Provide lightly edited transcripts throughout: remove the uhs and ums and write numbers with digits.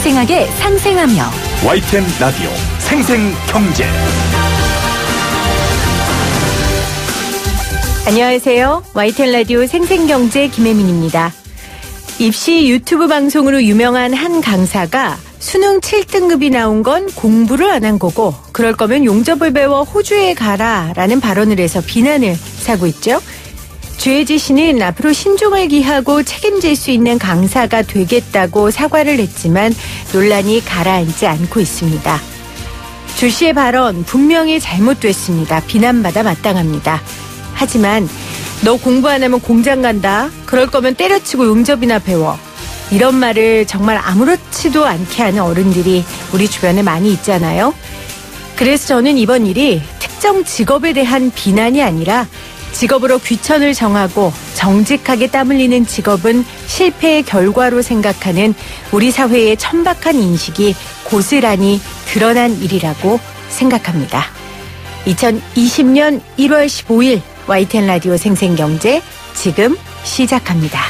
생생하게 상생하며 YTN 라디오 생생경제. 안녕하세요. YTN 라디오 생생경제 김혜민입니다. 입시 유튜브 방송으로 유명한 한 강사가 수능 7등급이 나온 건 공부를 안 한 거고 그럴 거면 용접을 배워 호주에 가라라는 발언을 해서 비난을 사고 있죠. 주혜지 씨는 앞으로 신중을 기하고 책임질 수 있는 강사가 되겠다고 사과를 했지만 논란이 가라앉지 않고 있습니다. 주 씨의 발언 분명히 잘못됐습니다. 비난받아 마땅합니다. 하지만 너 공부 안 하면 공장 간다. 그럴 거면 때려치고 용접이나 배워. 이런 말을 정말 아무렇지도 않게 하는 어른들이 우리 주변에 많이 있잖아요. 그래서 저는 이번 일이 특정 직업에 대한 비난이 아니라 직업으로 귀천을 정하고 정직하게 땀 흘리는 직업은 실패의 결과로 생각하는 우리 사회의 천박한 인식이 고스란히 드러난 일이라고 생각합니다. 2020년 1월 15일 YTN 라디오 생생경제 지금 시작합니다.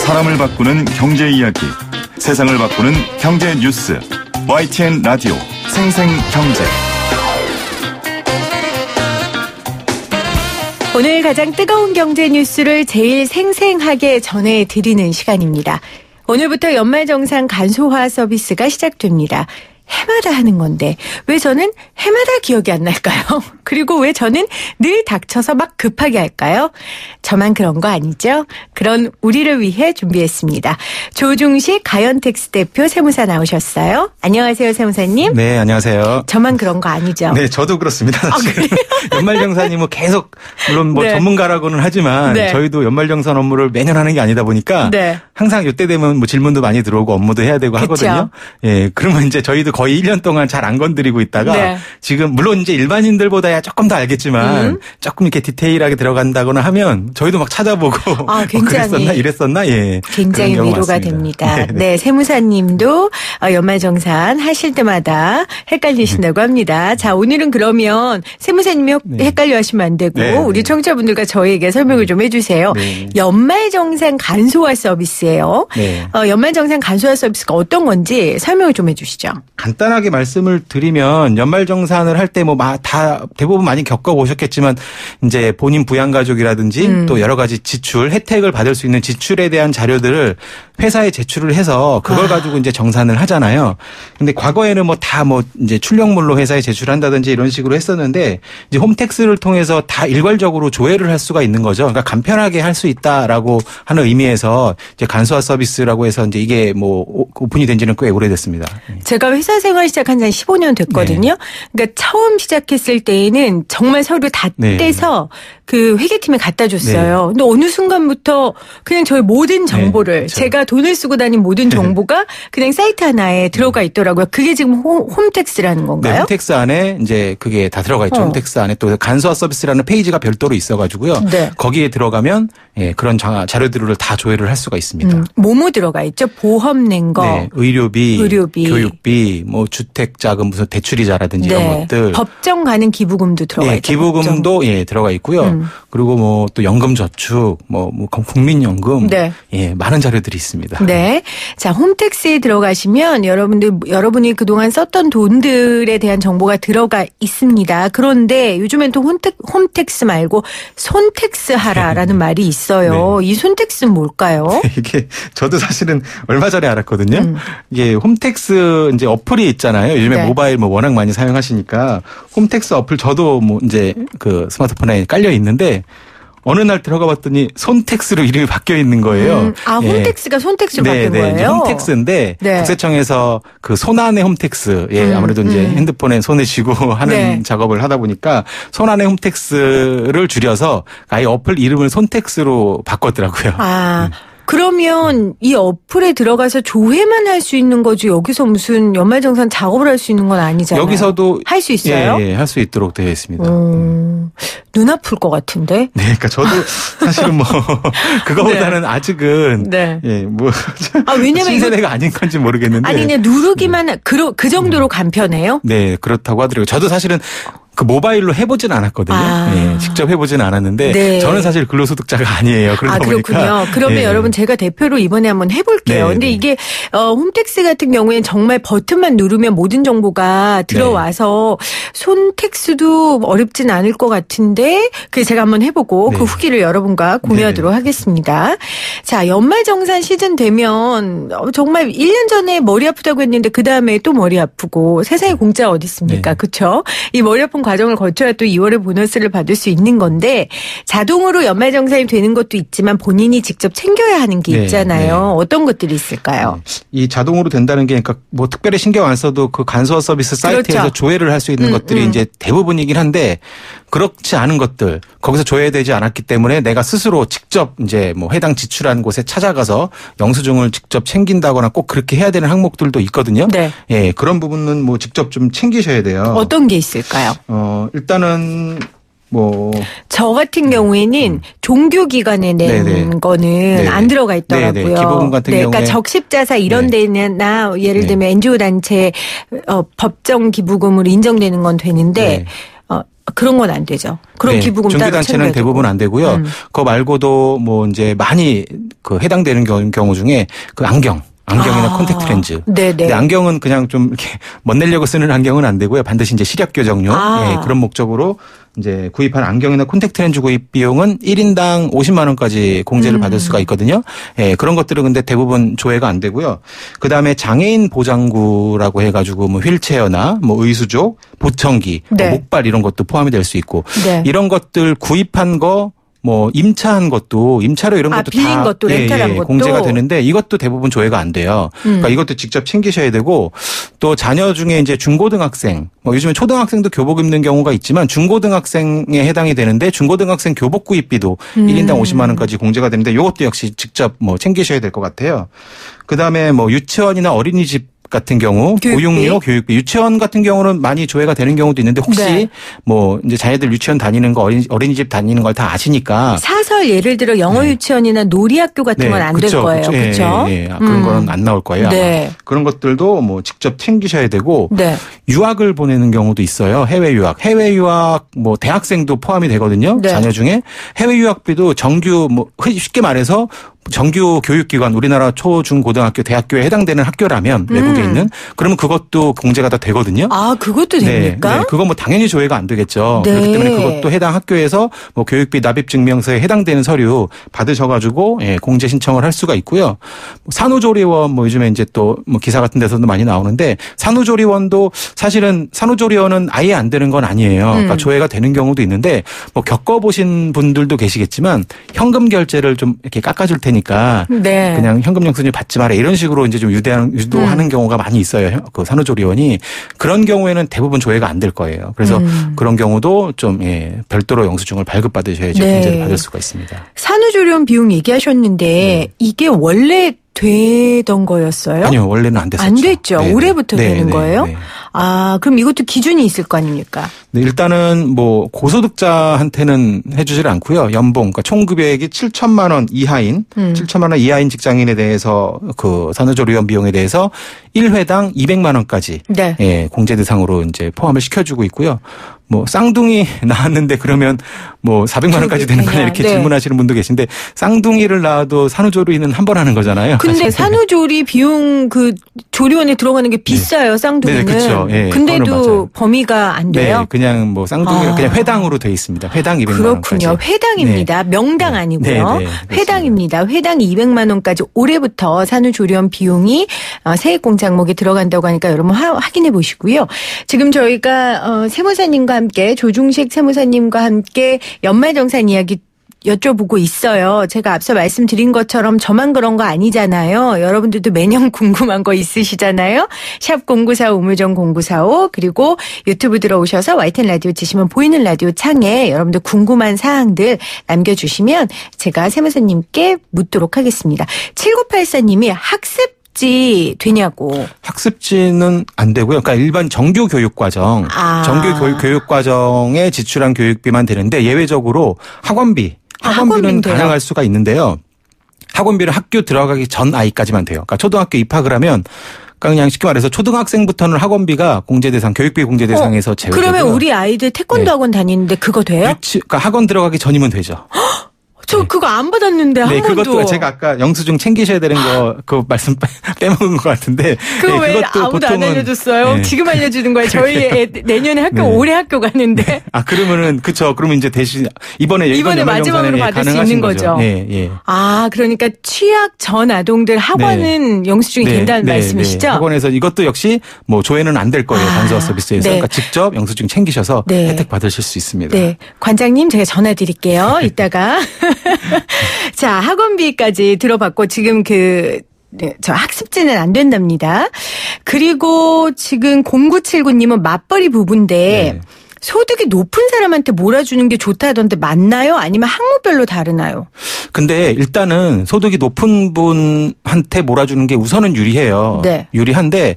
사람을 바꾸는 경제 이야기, 세상을 바꾸는 경제 뉴스. YTN 라디오 생생경제. 오늘 가장 뜨거운 경제 뉴스를 제일 생생하게 전해드리는 시간입니다. 오늘부터 연말정산 간소화 서비스가 시작됩니다. 해마다 하는 건데 왜 저는 해마다 기억이 안 날까요? 그리고 왜 저는 늘 닥쳐서 막 급하게 할까요? 저만 그런 거 아니죠? 그런 우리를 위해 준비했습니다. 조중식 가연텍스 대표 세무사 나오셨어요. 안녕하세요, 세무사님. 네, 안녕하세요. 저만 그런 거 아니죠? 네, 저도 그렇습니다. 사실. 연말정산이 뭐 계속 물론 뭐 네. 전문가라고는 하지만 네. 저희도 연말정산 업무를 매년 하는 게 아니다 보니까 네. 항상 이때 되면 뭐 질문도 많이 들어오고 업무도 해야 되고 그쵸. 하거든요. 예, 그러면 이제 저희도 거의 1년 동안 잘 안 건드리고 있다가 네. 지금 물론 이제 일반인들보다야 조금 더 알겠지만 조금 이렇게 디테일하게 들어간다거나 하면 저희도 막 찾아보고 굉장히 그랬었나 이랬었나 예. 굉장히 그런 경우가 위로가 많습니다. 됩니다. 네, 네. 네, 세무사님도 연말정산 하실 때마다 헷갈리신다고 합니다. 자, 오늘은 그러면 세무사님이 헷갈려 하시면 안 되고 네, 우리 네. 청취자분들과 저에게 설명을 좀 해주세요. 네. 연말정산 간소화 서비스예요. 네. 연말정산 간소화 서비스가 어떤 건지 설명을 좀 해주시죠. 간단하게 말씀을 드리면 연말정산을 할 때 뭐 다 대부분 많이 겪어보셨겠지만 이제 본인 부양가족이라든지 또 여러 가지 지출 혜택을 받을 수 있는 지출에 대한 자료들을 회사에 제출을 해서 그걸 가지고 이제 정산을 하잖아요. 근데 과거에는 뭐 다 뭐 이제 출력물로 회사에 제출한다든지 이런 식으로 했었는데 이제 홈택스를 통해서 다 일괄적으로 조회를 할 수가 있는 거죠. 그러니까 간편하게 할 수 있다라고 하는 의미에서 이제 간소화 서비스라고 해서 이제 이게 뭐 오픈이 된 지는 꽤 오래됐습니다. 제가 회사 생활 시작한 지 한 15년 됐거든요. 그러니까 처음 시작했을 때에는 정말 서류 다 네. 떼서 그 회계팀에 갖다 줬어요. 근데 어느 순간부터 그냥 저의 모든 정보를 그렇죠. 제가 돈을 쓰고 다닌 모든 정보가 그냥 사이트 하나에 들어가 있더라고요. 그게 지금 홈택스라는 건가요? 네, 홈택스 안에 이제 그게 다 들어가 있죠. 홈택스 안에 또 간소화 서비스라는 페이지가 별도로 있어가지고요. 네. 거기에 들어가면 예, 그런 자료들을 다 조회를 할 수가 있습니다. 뭐뭐 들어가 있죠? 보험 낸 거. 네, 의료비, 교육비, 뭐 주택자금 무슨 대출이자라든지 이런 것들. 법정 가는 기부금도 들어가 예, 있죠. 기부금도 예, 들어가 있고요. 그리고 뭐 또 연금저축, 뭐 국민연금, 네. 예, 많은 자료들이 있습니다. 네. 자, 홈택스에 들어가시면 여러분이 그동안 썼던 돈들에 대한 정보가 들어가 있습니다. 그런데 요즘엔 또 홈택스 말고 손택스 하라라는 말이 있어요. 네. 이 손택스는 뭘까요? 이게 저도 사실은 얼마 전에 알았거든요. 이게 홈택스 이제 어플이 있잖아요. 요즘에 네. 모바일 뭐 워낙 많이 사용하시니까 홈택스 어플 저도 뭐 이제 그 스마트폰에 깔려 있는데 어느 날 들어가 봤더니 손택스로 이름이 바뀌어 있는 거예요. 홈택스가 손택스로 바뀐 거예요? 이제 홈택스인데 네. 국세청에서 그 손안의 홈택스, 아무래도 이제 핸드폰에 손에 쥐고 하는 네. 작업을 하다 보니까 손안의 홈택스를 줄여서 아예 어플 이름을 손택스로 바꿨더라고요. 그러면 이 어플에 들어가서 조회만 할 수 있는 거지 여기서 무슨 연말정산 작업을 할 수 있는 건 아니잖아요. 여기서도 할 수 있어요? 예, 할 수 있도록 되어 있습니다. 눈 아플 것 같은데. 네, 그러니까 저도 사실은 뭐 그거보다는 아직은 네. 예, 뭐 왜냐면 신세대가 아닌 건지 모르겠는데. 아니 그냥 누르기만 그 정도로 간편해요? 네, 그렇다고 하더라고요. 저도 사실은 그 모바일로 해보진 않았거든요. 예, 직접 해보진 않았는데 네. 저는 사실 근로소득자가 아니에요. 그러다 그렇군요. 보니까. 그러면 예. 여러분 제가 대표로 이번에 한번 해볼게요. 네, 근데 네. 이게 홈택스 같은 경우에는 정말 버튼만 누르면 모든 정보가 들어와서 손택스도 어렵진 않을 것 같은데 그래서 제가 한번 해보고 네. 그 후기를 여러분과 공유하도록 하겠습니다. 자, 연말정산 시즌 되면 정말 1년 전에 머리 아프다고 했는데 그 다음에 또 머리 아프고 세상에 공짜 어디 있습니까? 네. 그렇죠? 이 머리 아픈 과정을 거쳐야 또 2월에 보너스를 받을 수 있는 건데 자동으로 연말정산이 되는 것도 있지만 본인이 직접 챙겨야 하는 게 네, 있잖아요. 네. 어떤 것들이 있을까요? 이 자동으로 된다는 게 그러니까 뭐 특별히 신경 안 써도 그 간소화 서비스 사이트에서 그렇죠. 조회를 할 수 있는 것들이 이제 대부분이긴 한데 그렇지 않은 것들 거기서 조회되지 않았기 때문에 내가 스스로 직접 이제 뭐 해당 지출한 곳에 찾아가서 영수증을 직접 챙긴다거나 꼭 그렇게 해야 되는 항목들도 있거든요. 네. 예, 그런 부분은 뭐 직접 좀 챙기셔야 돼요. 어떤 게 있을까요? 일단은 뭐 저 같은 경우에는 종교기관에 낸 네네. 거는 네네. 안 들어가 있더라고요. 네네. 기부금 같은 그러니까 경우에 적십자사 이런 네. 데나 예를 네. 들면 NGO-단체 법정 기부금으로 인정되는 건 되는데 네. 그런 건 안 되죠. 그런 네, 기부금 따로 종교단체는 챙겨야 대부분 되고. 안 되고요. 그거 말고도 뭐 이제 많이 그 해당되는 경우 중에 그 안경이나 콘택트 렌즈. 네네. 근데 안경은 그냥 좀 이렇게 멋내려고 쓰는 안경은 안 되고요. 반드시 이제 시력 교정용 예, 그런 목적으로 이제 구입한 안경이나 콘택트 렌즈 구입 비용은 1인당 50만 원까지 공제를 받을 수가 있거든요. 예, 그런 것들은 근데 대부분 조회가 안 되고요. 그다음에 장애인 보장구라고 해 가지고 뭐 휠체어나 뭐 의수족, 보청기, 네. 뭐 목발 이런 것도 포함이 될 수 있고 네. 이런 것들 구입한 거 뭐 임차한 것도 임차료 이런 것도 빌린 다 것도, 렌탈한 것도. 공제가 되는데 이것도 대부분 조회가 안 돼요. 그러니까 이것도 직접 챙기셔야 되고 또 자녀 중에 이제 중고등학생 뭐 요즘에 초등학생도 교복 입는 경우가 있지만 중고등학생에 해당이 되는데 중고등학생 교복 구입비도 1인당 50만 원까지 공제가 되는데 이것도 역시 직접 뭐 챙기셔야 될 것 같아요. 그다음에 뭐 유치원이나 어린이집 같은 경우 교육비. 보육료 교육비 유치원 같은 경우는 많이 조회가 되는 경우도 있는데 혹시 네. 뭐 이제 자녀들 유치원 다니는 거 어린이집 다니는 걸 다 아시니까 사설 예를 들어 영어 유치원이나 놀이학교 같은 건 안 될 거예요. 그렇죠? 예, 그런 거는 안 나올 거예요. 네. 아마. 그런 것들도 뭐 직접 챙기셔야 되고 네. 유학을 보내는 경우도 있어요. 해외 유학 뭐 대학생도 포함이 되거든요. 네. 자녀 중에 해외 유학비도 정규 뭐 쉽게 말해서 정규 교육기관 우리나라 초, 중, 고등학교, 대학교에 해당되는 학교라면 외국에 있는 그러면 그것도 공제가 다 되거든요. 아, 그것도 됩니까? 네, 그거 뭐 당연히 조회가 안 되겠죠. 네. 그렇기 때문에 그것도 해당 학교에서 뭐 교육비 납입 증명서에 해당되는 서류 받으셔가지고 공제 신청을 할 수가 있고요. 산후조리원 뭐 요즘에 이제 또 뭐 기사 같은 데서도 많이 나오는데 산후조리원도 사실은 산후조리원은 아예 안 되는 건 아니에요. 그러니까 조회가 되는 경우도 있는데 뭐 겪어보신 분들도 계시겠지만 현금 결제를 좀 이렇게 깎아줄 테니까 네. 그냥 현금 영수증 받지 마라 이런 식으로 이제 좀 유도하는 경우가 많이 있어요. 그 산후조리원이 그런 경우에는 대부분 조회가 안 될 거예요. 그래서 그런 경우도 좀 별도로 영수증을 발급받으셔야지 네. 공제를 받을 수가 있습니다. 산후조리원 비용 얘기하셨는데 이게 원래 되던 거였어요? 아니요, 원래는 안 됐었죠. 안 됐죠. 네네. 올해부터 되는 네네. 거예요? 네. 아, 그럼 이것도 기준이 있을 거 아닙니까? 네, 일단은 뭐 고소득자한테는 해주질 않고요. 연봉, 그러니까 총급여액이 7천만 원 이하인, 7천만 원 이하인 직장인에 대해서 그 산후조리원 비용에 대해서 1회당 200만 원까지 네. 공제 대상으로 이제 포함을 시켜주고 있고요. 뭐 쌍둥이 낳았는데 그러면 뭐 400만 원까지 되는 거냐 이렇게 네. 질문하시는 분도 계신데 쌍둥이를 낳아도 산후조리는 한 번 하는 거잖아요. 근데 사실. 산후조리 비용 그 조리원에 들어가는 게 비싸요, 쌍둥이는. 네, 그렇죠. 예, 그거는 근데도 맞아요. 범위가 안 돼요? 네, 그냥 뭐 쌍둥이는 그냥 회당으로 돼 있습니다. 회당 200만 원까지. 그렇군요. 회당입니다. 명당 아니고요. 네, 네, 회당입니다. 회당 200만 원까지 올해부터 산후조리원 비용이 세액공제 항목에 들어간다고 하니까 여러분 확인해 보시고요. 지금 저희가 세무사님과 함께 조중식 세무사님과 함께 연말정산 이야기 여쭤보고 있어요. 제가 앞서 말씀드린 것처럼 저만 그런 거 아니잖아요. 여러분들도 매년 궁금한 거 있으시잖아요. 샵 0945 우물정 0945 그리고 유튜브 들어오셔서 YTN 라디오 치시면 보이는 라디오 창에 여러분들 궁금한 사항들 남겨주시면 제가 세무사님께 묻도록 하겠습니다. 7984님이 학습지 되냐고. 학습지는 안 되고요. 그러니까 일반 정규 교육과정, 정규 교육과정에 지출한 교육비만 되는데 예외적으로 학원비는 가능할 수가 있는데요. 학원비는 학교 들어가기 전 아이까지만 돼요. 그러니까 초등학교 입학을 하면 그냥 쉽게 말해서 초등학생부터는 학원비가 공제대상, 교육비 공제대상에서 제외되고요. 그러면 우리 아이들 태권도 학원 다니는데 그거 돼요? 그러니까 학원 들어가기 전이면 되죠. 저 그거 안 받았는데 한 번도. 그것도 제가 아까 영수증 챙기셔야 되는 거 그 말씀 빼먹은 것 같은데. 그거 왜 아무도 안 알려줬어요? 지금 알려주는 거예요. 저희 애 내년에 학교 올해 학교 가는데. 그러면은 그쵸. 그러면 이제 대신 이번에 마지막으로 받을 수 있는 거죠. 예. 그러니까 취약 전 아동들 학원은 영수증이 된다는 말씀이시죠? 학원에서 이것도 역시 뭐 조회는 안 될 거예요. 단수화 서비스에서. 그러니까 직접 영수증 챙기셔서 혜택 받으실 수 있습니다. 네. 관장님 제가 전화 드릴게요. 이따가. 자, 학원비까지 들어봤고 지금 저 학습지는 안 된답니다. 그리고 지금 0979님은 맞벌이 부부인데 소득이 높은 사람한테 몰아주는 게 좋다던데 맞나요? 아니면 항목별로 다르나요? 근데 일단은 소득이 높은 분한테 몰아주는 게 우선은 유리해요. 네. 유리한데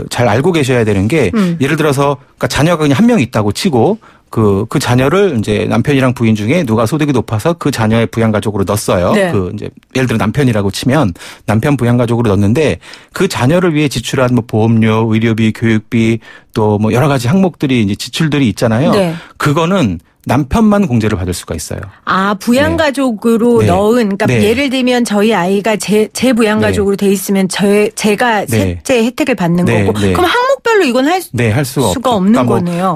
잘 알고 계셔야 되는 게 예를 들어서 그러니까 자녀가 그냥 한 명 있다고 치고 그 자녀를 이제 남편이랑 부인 중에 누가 소득이 높아서 그 자녀의 부양가족으로 넣었어요. 네. 이제 예를 들어 남편이라고 치면 남편 부양가족으로 넣었는데 그 자녀를 위해 지출한 뭐 보험료, 의료비, 교육비 또 뭐 여러 가지 항목들이 이제 지출들이 있잖아요. 네. 그거는 남편만 공제를 받을 수가 있어요. 부양가족으로 넣은, 그러니까 예를 들면 저희 아이가 제 부양가족으로 돼 있으면 제가 셋째 혜택을 받는 거고, 그럼 항목별로 이건 할 수가 없는 거네요.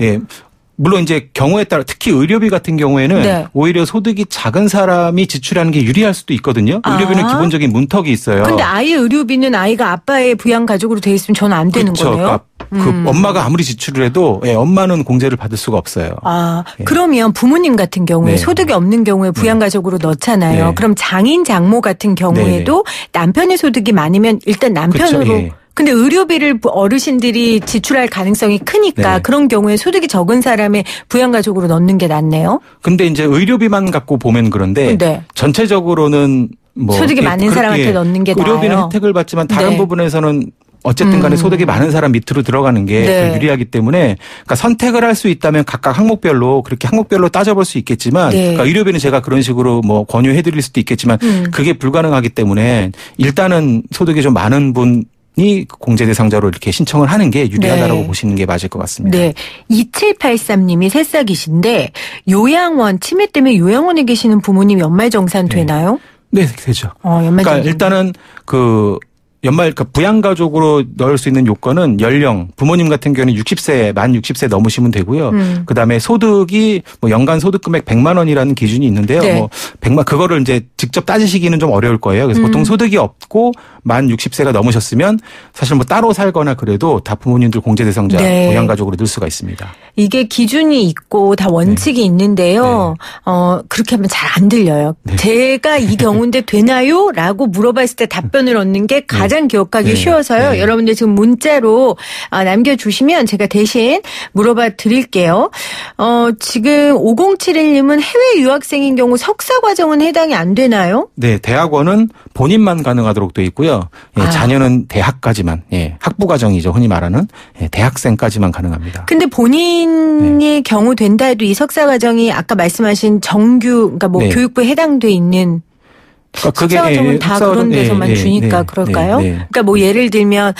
물론 이제 경우에 따라 특히 의료비 같은 경우에는 오히려 소득이 작은 사람이 지출하는 게 유리할 수도 있거든요. 의료비는 기본적인 문턱이 있어요. 근데 아이의 의료비는 아이가 아빠의 부양가족으로 돼 있으면 저는 안 되는 거네요. 그러니까 엄마가 아무리 지출을 해도 엄마는 공제를 받을 수가 없어요. 그러면 부모님 같은 경우에 소득이 없는 경우에 부양가족으로 넣잖아요. 그럼 장인 장모 같은 경우에도 남편의 소득이 많으면 일단 남편으로 근데 의료비를 어르신들이 지출할 가능성이 크니까 그런 경우에 소득이 적은 사람의 부양가족으로 넣는 게 낫네요. 근데 이제 의료비만 갖고 보면 그런데 전체적으로는 뭐 소득이 많은 사람한테 넣는 게 나아요. 의료비는 혜택을 받지만 다른 부분에서는 어쨌든 간에 소득이 많은 사람 밑으로 들어가는 게 더 유리하기 때문에 그러니까 선택을 할 수 있다면 각각 항목별로 그렇게 항목별로 따져볼 수 있겠지만 그러니까 의료비는 제가 그런 식으로 뭐 권유해 드릴 수도 있겠지만 그게 불가능하기 때문에 일단은 소득이 좀 많은 분이 공제 대상자로 이렇게 신청을 하는 게 유리하다라고 보시는 게 맞을 것 같습니다. 2783님이 새싹이신데 요양원 치매 때문에 요양원에 계시는 부모님 연말정산 되나요? 네, 되죠. 그러니까 일단은 부양가족으로 넣을 수 있는 요건은 연령, 부모님 같은 경우는 만 60세 넘으시면 되고요. 그다음에 소득이 뭐 연간 소득 금액 100만 원이라는 기준이 있는데요. 그거를 이제 직접 따지시기는 좀 어려울 거예요. 그래서 보통 소득이 없고 만 60세가 넘으셨으면 사실 뭐 따로 살거나 그래도 다 부모님들 공제 대상자 부양가족으로 넣을 수가 있습니다. 이게 기준이 있고 다 원칙이 있는데요. 그렇게 하면 잘 안 들려요. 제가 이 경우인데 되나요? 라고 물어봤을 때 답변을 얻는 게 가장 기억하기 쉬워서요. 여러분들 지금 문자로 남겨주시면 제가 대신 물어봐 드릴게요. 지금 5071님은 해외 유학생인 경우 석사 과정은 해당이 안 되나요? 네, 대학원은 본인만 가능하도록 되어 있고요. 자녀는 대학까지만, 학부 과정이죠. 흔히 말하는 대학생까지만 가능합니다. 근데 본인의 경우 된다 해도 이 석사 과정이 아까 말씀하신 정규, 그러니까 뭐 교육부에 해당돼 있는 석사 과정은 다 그런 데서만 주니까 그럴까요? 그러니까 뭐 예를 들면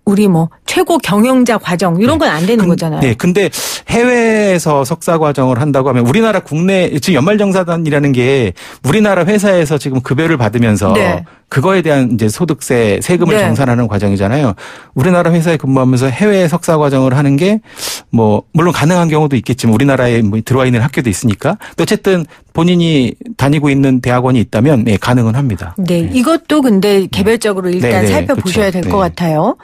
우리 뭐 최고 경영자 과정 이런 건 안 되는 거잖아요. 근데 해외에서 석사 과정을 한다고 하면 우리나라 국내 지금 연말정산이라는 게 우리나라 회사에서 지금 급여를 받으면서 그거에 대한 이제 소득세 세금을 정산하는 과정이잖아요. 우리나라 회사에 근무하면서 해외 석사 과정을 하는 게 뭐 물론 가능한 경우도 있겠지만 우리나라에 뭐 들어와 있는 학교도 있으니까 어쨌든 본인이 다니고 있는 대학원이 있다면 가능은 합니다. 이것도 근데 개별적으로 일단 살펴보셔야 될 것 같아요.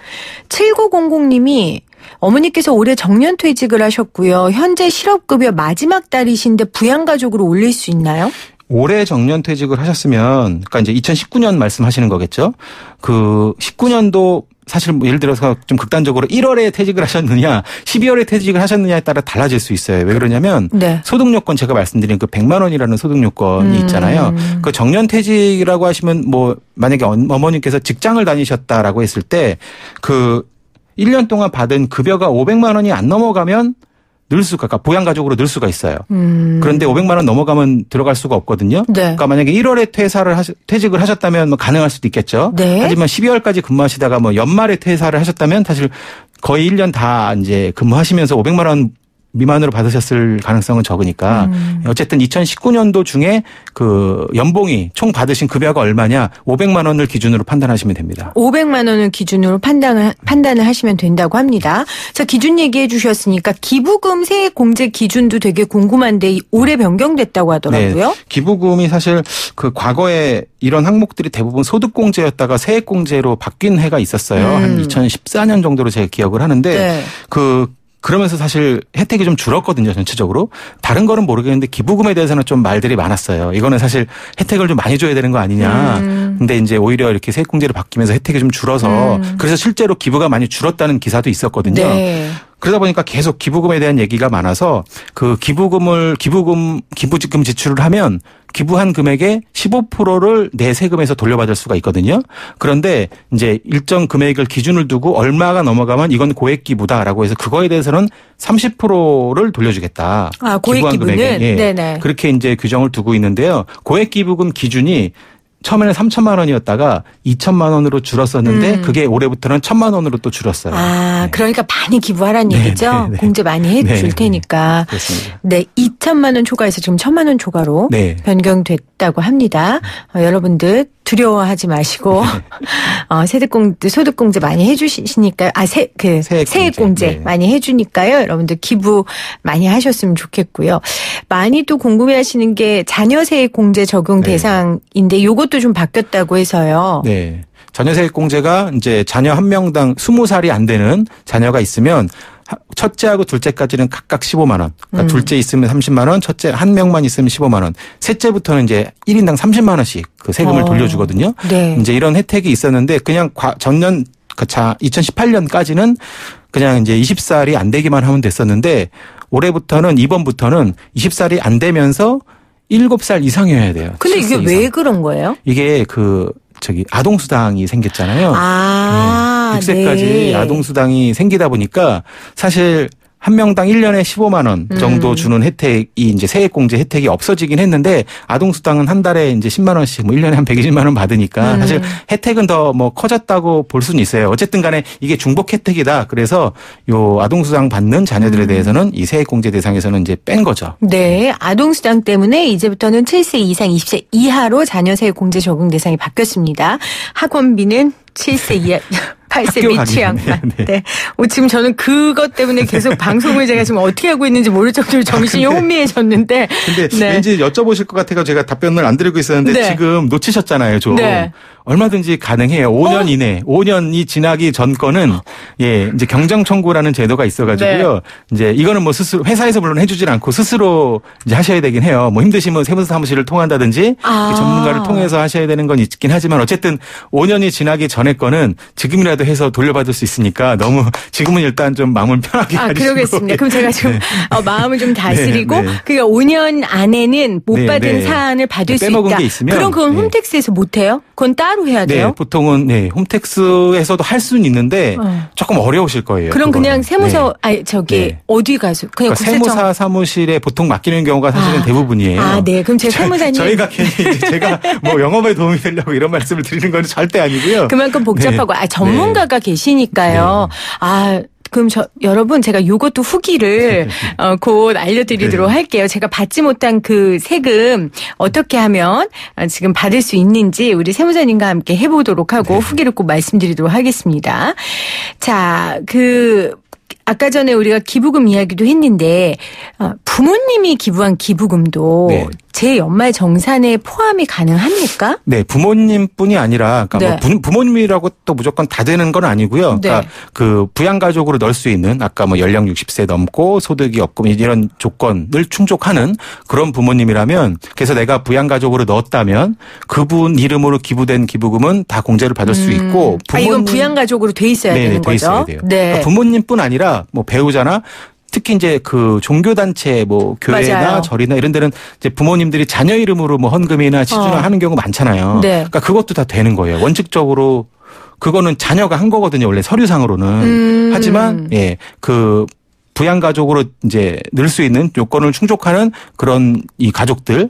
7900님이 어머니께서 올해 정년퇴직을 하셨고요. 현재 실업급여 마지막 달이신데 부양가족으로 올릴 수 있나요? 올해 정년퇴직을 하셨으면 그러니까 이제 2019년 말씀하시는 거겠죠. 19년도 사실 뭐 예를 들어서 좀 극단적으로 1월에 퇴직을 하셨느냐 12월에 퇴직을 하셨느냐에 따라 달라질 수 있어요. 왜 그러냐면 소득 요건 제가 말씀드린 그 100만 원이라는 소득 요건이 있잖아요. 그 정년퇴직이라고 하시면 뭐 만약에 어머님께서 직장을 다니셨다라고 했을 때 그 1년 동안 받은 급여가 500만 원이 안 넘어가면 늘 수가, 그러니까 부양가족으로 늘 수가 있어요. 그런데 500만 원 넘어가면 들어갈 수가 없거든요. 네. 그러니까 만약에 1월에 퇴직을 하셨다면 뭐 가능할 수도 있겠죠. 네. 하지만 12월까지 근무하시다가 뭐 연말에 퇴사를 하셨다면 사실 거의 1년 다 이제 근무하시면서 500만 원 미만으로 받으셨을 가능성은 적으니까 어쨌든 2019년도 중에 그 연봉이 총 받으신 급여가 얼마냐 500만 원을 기준으로 판단하시면 됩니다. 500만 원을 기준으로 판단을 하시면 된다고 합니다. 자, 기준 얘기해 주셨으니까 기부금 세액 공제 기준도 되게 궁금한데 올해 변경됐다고 하더라고요. 네. 기부금이 사실 그 과거에 이런 항목들이 대부분 소득공제였다가 세액공제로 바뀐 해가 있었어요. 한 2014년 정도로 제가 기억을 하는데 네. 그러면서 사실 혜택이 좀 줄었거든요, 전체적으로. 다른 거는 모르겠는데 기부금에 대해서는 좀 말들이 많았어요. 이거는 사실 혜택을 좀 많이 줘야 되는 거 아니냐. 근데 이제 오히려 이렇게 세액공제로 바뀌면서 혜택이 좀 줄어서 그래서 실제로 기부가 많이 줄었다는 기사도 있었거든요. 네. 그러다 보니까 계속 기부금에 대한 얘기가 많아서 그 기부금 지출을 하면 기부한 금액의 15%를 내 세금에서 돌려받을 수가 있거든요. 그런데 이제 일정 금액을 기준을 두고 얼마가 넘어가면 이건 고액 기부다라고 해서 그거에 대해서는 30%를 돌려주겠다. 아, 고액 기부는? 예. 네네. 그렇게 이제 규정을 두고 있는데요. 고액 기부금 기준이 처음에는 3천만 원이었다가 2천만 원으로 줄었었는데 그게 올해부터는 1천만 원으로 또 줄었어요. 아, 네. 그러니까 많이 기부하라는 얘기죠? 네. 공제 많이 해줄 테니까. 그렇습니다. 네, 2천만 원 초과해서 지금 1천만 원 초과로 네. 변경됐다고 합니다. 여러분들 두려워하지 마시고 소득공제 많이 해주시니까요. 세액공제 네. 많이 해주니까요. 여러분들 기부 많이 하셨으면 좋겠고요. 많이 또 궁금해하시는 게 자녀 세액공제 적용 네. 대상인데 이것도 좀 바뀌었다고 해서요. 네. 자녀세액공제가 이제 자녀 한 명당 20살이 안 되는 자녀가 있으면 첫째하고 둘째까지는 각각 15만 원. 그러니까 둘째 있으면 30만 원, 첫째 한 명만 있으면 15만 원. 셋째부터는 이제 1인당 30만 원씩 그 세금을 돌려주거든요. 네. 이제 이런 혜택이 있었는데 그냥 전년 2018년까지는 그냥 이제 20살이 안 되기만 하면 됐었는데 이번부터는 20살이 안 되면서 7살 이상이어야 돼요. 근데 이게 7세 왜 이상. 그런 거예요? 이게 아동수당이 생겼잖아요. 아, 6세까지 네. 아동수당이 생기다 보니까 사실 한 명당 1년에 15만 원 정도 주는 혜택이 이제 세액공제 혜택이 없어지긴 했는데 아동수당은 한 달에 이제 10만 원씩 뭐 1년에 한 120만 원 받으니까 사실 혜택은 더 뭐 커졌다고 볼 수는 있어요. 어쨌든 간에 이게 중복 혜택이다. 그래서 요 아동수당 받는 자녀들에 대해서는 이 세액공제 대상에서는 이제 뺀 거죠. 네, 아동수당 때문에 이제부터는 7세 이상 20세 이하로 자녀 세액 공제 적용 대상이 바뀌었습니다. 학원비는 7세 이하 8세 학교 미취학만. 가기는, 네. 네. 지금 저는 그것 때문에 계속 방송을 제가 지금 어떻게 하고 있는지 모를 정도로 정신이 혼미해졌는데. 근데 네. 왠지 여쭤보실 것 같아서 제가 답변을 안 드리고 있었는데 네. 지금 놓치셨잖아요, 좀. 네. 얼마든지 가능해요. 5년 이내, 5년이 지나기 전 거는 이제 경정 청구라는 제도가 있어가지고요. 네. 이제 이거는 뭐 스스로 회사에서 물론 해주질 않고 스스로 이제 하셔야 되긴 해요. 뭐 힘드시면 세무사무실을 통한다든지 전문가를 통해서 하셔야 되는 건 있긴 하지만 어쨌든 5년이 지나기 전에 거는 지금이라도 해서 돌려받을 수 있으니까 너무 지금은 일단 좀 마음을 편하게 가지시고. 그러겠습니다. 그럼 제가 지금 마음을 좀 다스리고 네, 네. 그러니까 5년 안에는 못 네, 받은 네. 사안을 받을 수 빼먹은 있다. 게 있으면, 그럼 그건 네. 홈택스에서 못 해요? 그건 따로 해야 돼요? 네, 보통은 홈택스에서도 할 수는 있는데 조금 어려우실 거예요. 그럼 그거는. 그냥 세무서 네. 저기 어디 가서 그냥 그러니까 세무사 사무실에 보통 맡기는 경우가 사실은 대부분이에요. 아, 네. 그럼 제 세무사님 저희가 괜히 이제 제가 뭐 영업에 도움이 되려고 이런 말씀을 드리는 건 절대 아니고요. 그만큼 복잡하고 네. 전문가가 계시니까요. 그럼 여러분 제가 요것도 후기를 곧 알려드리도록 네. 할게요. 제가 받지 못한 그 세금 어떻게 하면 지금 받을 수 있는지 우리 세무사님과 함께 해보도록 하고 후기를 꼭 말씀드리도록 하겠습니다. 자, 아까 전에 우리가 기부금 이야기도 했는데 부모님이 기부한 기부금도 네. 제 연말 정산에 포함이 가능합니까? 네, 부모님뿐이 아니라, 그러니까 네. 뭐 부모님이라고 또 무조건 다 되는 건 아니고요. 그러니까 네. 그 부양가족으로 넣을 수 있는 아까 뭐 연령 60세 넘고 소득이 없고 이런 조건을 충족하는 그런 부모님이라면 그래서 내가 부양가족으로 넣었다면 그분 이름으로 기부된 기부금은 다 공제를 받을 수 있고 이건 부양가족으로 돼 있어야 네, 되는 돼 거죠. 있어야 돼요. 네. 그러니까 부모님뿐 아니라 뭐 배우자나 특히 이제 그 종교단체 뭐 교회나 맞아요. 절이나 이런 데는 이제 부모님들이 자녀 이름으로 뭐 헌금이나 시주나 하는 경우 많잖아요. 네. 그러니까 그것도 다 되는 거예요. 원칙적으로 그거는 자녀가 한 거거든요. 원래 서류상으로는. 하지만 그 부양가족으로 이제 늘 수 있는 요건을 충족하는 그런 이 가족들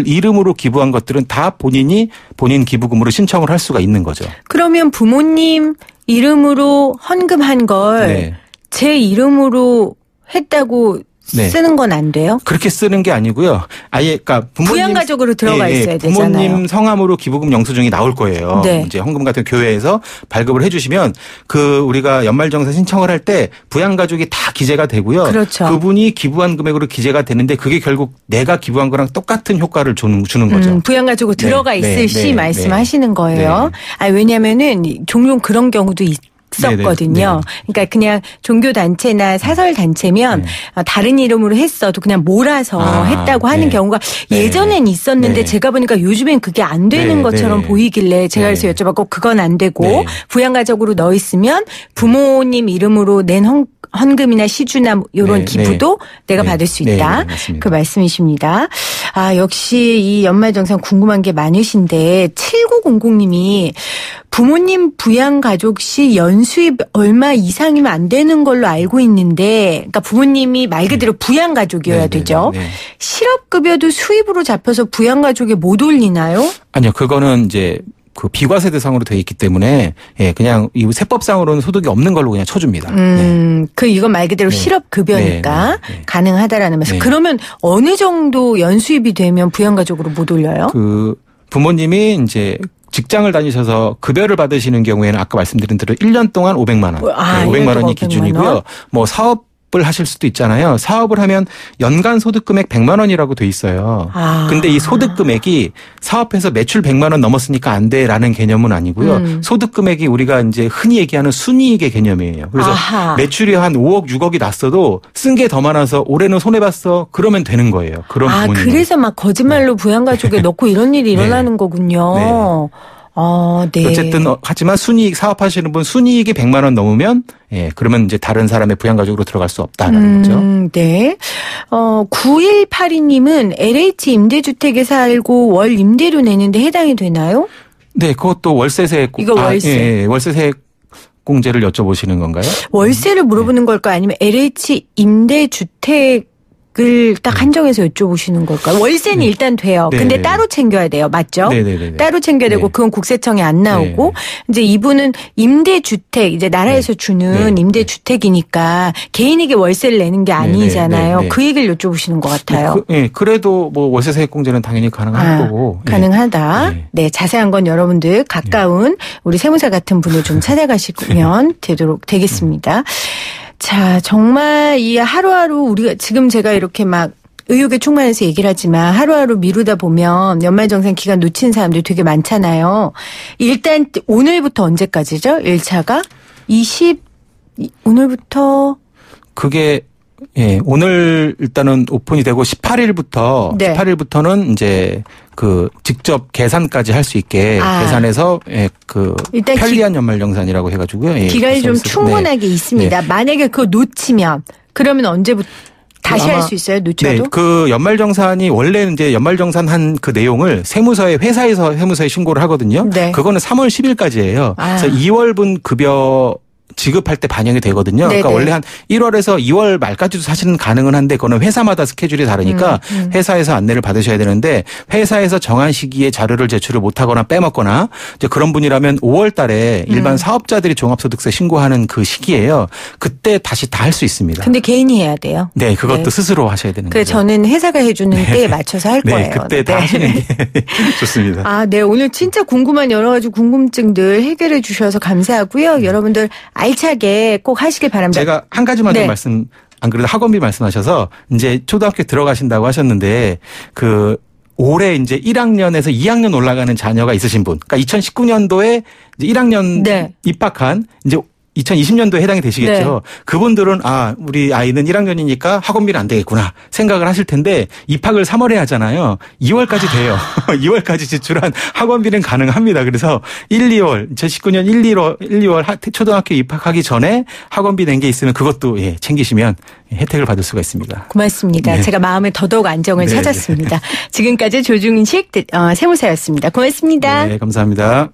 이름으로 기부한 것들은 다 본인 기부금으로 신청을 할 수가 있는 거죠. 그러면 부모님 이름으로 헌금한 걸 제 이름으로 했다고 쓰는 건 안 돼요? 그렇게 쓰는 게 아니고요. 아예 그러니까 부양가족으로 들어가 있어야 부모님 되잖아요. 부모님 성함으로 기부금 영수증이 나올 거예요. 이제 헌금 같은 교회에서 발급을 해주시면 우리가 연말정산 신청을 할 때 부양가족이 다 기재가 되고요. 그렇죠. 그분이 기부한 금액으로 기재가 되는데 그게 결국 내가 기부한 거랑 똑같은 효과를 주는 거죠. 부양가족으로 들어가 있을 시 말씀하시는 거예요. 왜냐하면은 종종 그런 경우도 있었거든요. 그러니까 그냥 종교단체나 사설단체면 다른 이름으로 했어도 그냥 몰아서 했다고 하는 경우가 예전엔 있었는데 제가 보니까 요즘엔 그게 안 되는 것처럼 보이길래 제가 그래서 여쭤봤고 그건 안 되고 부양가족으로 넣어 있으면 부모님 이름으로 낸 헌금이나 시주나 이런 기부도 내가 받을 수 있다. 그 말씀이십니다. 역시 이 연말정산 궁금한 게 많으신데 7900님이 부모님 부양가족 시 연수입 얼마 이상이면 안 되는 걸로 알고 있는데 그러니까 부모님이 말 그대로 부양가족이어야 되죠. 실업급여도 수입으로 잡혀서 부양가족에 못 올리나요? 아니요. 그거는 이제 그 비과세 대상으로 되어 있기 때문에 그냥 이 세법상으로는 소득이 없는 걸로 그냥 쳐줍니다. 이건 말 그대로 실업급여니까 가능하다라는 말씀. 그러면 어느 정도 연수입이 되면 부양가족으로 못 올려요? 부모님이 이제 직장을 다니셔서 급여를 받으시는 경우에는 아까 말씀드린 대로 1년 동안 500만 원. 500만 원이 기준이고요. 뭐 사업을 하실 수도 있잖아요. 사업을 하면 연간 소득 금액 100만 원이라고 돼 있어요. 근데 이 소득 금액이 사업해서 매출 100만 원 넘었으니까 안 돼라는 개념은 아니고요. 소득 금액이 우리가 이제 흔히 얘기하는 순이익의 개념이에요. 그래서 매출이 한 5억, 6억이 났어도 쓴 게 더 많아서 올해는 손해 봤어. 그러면 되는 거예요. 그런 부분이. 그래서 막 거짓말로 부양가족에 넣고 이런 일이 일어나는 거군요. 어쨌든 하지만 순이익 사업하시는 분 순이익이 100만 원 넘으면 그러면 이제 다른 사람의 부양가족으로 들어갈 수 없다라는 거죠. 네. 9182님은 LH 임대주택에 살고 월 임대료 내는데 해당이 되나요? 네, 그것도 월세세 이거 월세. 월세세 공제를 여쭤보시는 건가요? 월세를 물어보는 걸까요? 아니면 LH 임대주택 을 딱 한정해서 여쭤보시는 걸까요? 월세는 일단 돼요. 근데 따로 챙겨야 돼요. 맞죠? 따로 챙겨야 되고 그건 국세청에 안 나오고 이제 이분은 임대주택 이제 나라에서 주는 임대주택이니까 개인에게 월세를 내는 게 아니잖아요. 그 얘기를 여쭤보시는 것 같아요. 그래도 뭐 월세 세액공제는 당연히 가능한 거고. 가능하다. 자세한 건 여러분들 가까운 우리 세무사 같은 분을 좀 찾아가시면 되겠습니다. 자, 정말 이 하루하루 우리가 지금 제가 이렇게 막 의욕에 충만해서 얘기를 하지만 하루하루 미루다 보면 연말정산 기간 놓친 사람들이 되게 많잖아요. 일단 오늘부터 언제까지죠? 1차가? 오늘부터 그게 오늘 일단은 오픈이 되고 18일부터는 이제 직접 계산까지 할 수 있게 계산해서 일단 편리한 연말정산이라고 해가지고요. 기간이 좀 충분하게 있습니다. 만약에 그거 놓치면 그러면 언제부터 다시 할 수 있어요? 놓쳐도? 그 연말정산이 원래는 이제 연말정산 한 그 내용을 회사에서 세무서에 신고를 하거든요. 그거는 3월 10일까지예요. 그래서 2월분 급여 지급할 때 반영이 되거든요. 그러니까 원래 한 1월에서 2월 말까지도 사실은 가능은 한데 그거는 회사마다 스케줄이 다르니까 회사에서 안내를 받으셔야 되는데 회사에서 정한 시기에 자료를 제출을 못하거나 빼먹거나 이제 그런 분이라면 5월 달에 일반 사업자들이 종합소득세 신고하는 그 시기예요. 그때 다시 다 할 수 있습니다. 근데 개인이 해야 돼요. 네. 그것도 스스로 하셔야 되는 거죠. 저는 회사가 해주는 때에 맞춰서 할 거예요. 그때 다 하시는 게 좋습니다. 오늘 진짜 궁금한 여러 가지 궁금증들 해결해 주셔서 감사하고요. 여러분들 알차게 꼭 하시길 바랍니다. 제가 한 가지만 더 안 그래도 학원비 말씀하셔서 이제 초등학교 들어가신다고 하셨는데 올해 이제 1학년에서 2학년 올라가는 자녀가 있으신 분, 그러니까 2019년도에 이제 1학년 입학한 이제 2020년도에 해당이 되시겠죠. 그분들은 우리 아이는 1학년이니까 학원비는 안 되겠구나 생각을 하실 텐데 입학을 3월에 하잖아요. 2월까지 돼요. 2월까지 지출한 학원비는 가능합니다. 그래서 2019년 1, 2월 초등학교 입학하기 전에 학원비 낸 게 있으면 그것도 챙기시면 혜택을 받을 수가 있습니다. 고맙습니다. 제가 마음에 더더욱 안정을 찾았습니다. 지금까지 조중식 세무사였습니다. 고맙습니다. 네, 감사합니다.